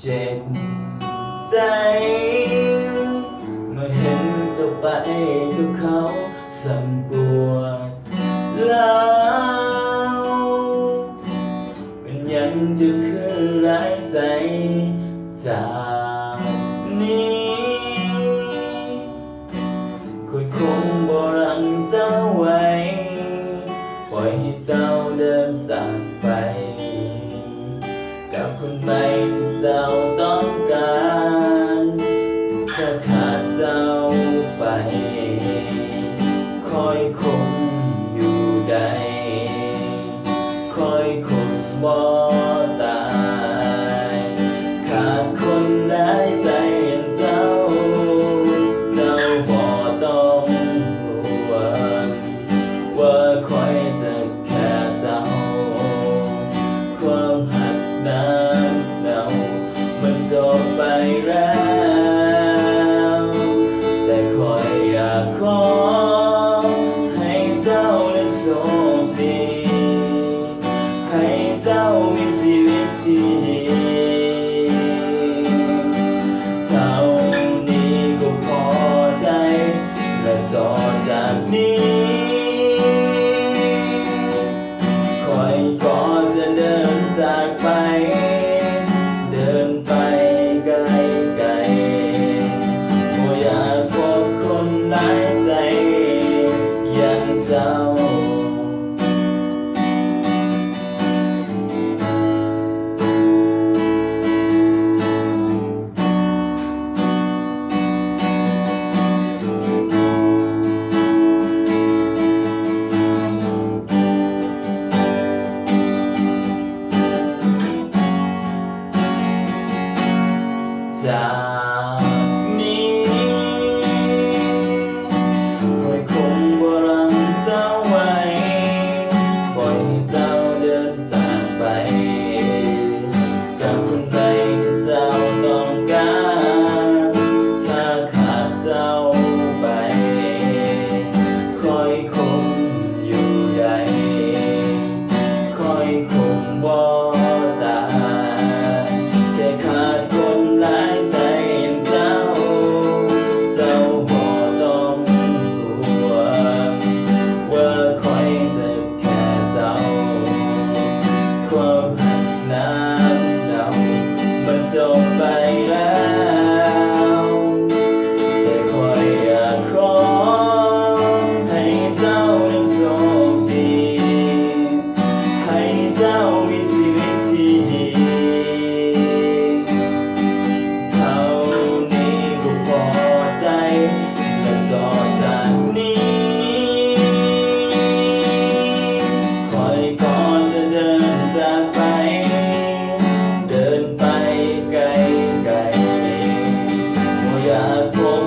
เจ็บใจเมื่อเห็นเจ้าไปกับเขาสั่นปวดร้าวเป็นยังจะคืนหลายใจจากนี้คงบ่รังเจ้าไว้ปล่อยให้เจ้าเดินจากไปกับคนใหม่ที่เจ้าต้องการถ้าขาดเจ้าไปคอยคงอยู่ได้คอยคงบ่ตายขาดคนหลายใจอย่างเจ้าบ่ต้องห่วงว่าคอยจะแค่เจ้าความหักน้ำเนามันจบไปแล้วแต่คอยอยากขอให้เจ้านั้นโชคดีให้เจ้ามีชีวิตที่ดีเท่านี้ก็พอใจและต่อจากนี้คอยก็จะเดินจากไปเดินไปไกลไกลบ่อยากพบคนหลายใจอย่างเจ้าจากนี้คอยคงบ่รังเจ้าไว้ปล่อยให้เจ้าเดินจากไปกับคนใดที่เจ้าต้องการถ้าขาดเจ้าไปคอยคงอยู่ได้คอยคงบ่ตายแต่ขาดคนหลายใจอย่างเจ้าบ่ต้องห่วงว่าคอยจะแค่เจ้าความหักน้ำเนามันจบไปแล้วแต่คอยอยากขอให้เจ้านั้นโชคดีให้เจ้ามีชีวิตที่ดีเท่านี้ก็พอใจและต่อจากนี้คอยก็จะเดินจากไปเดินไปไกลไกลบ่อยากพบ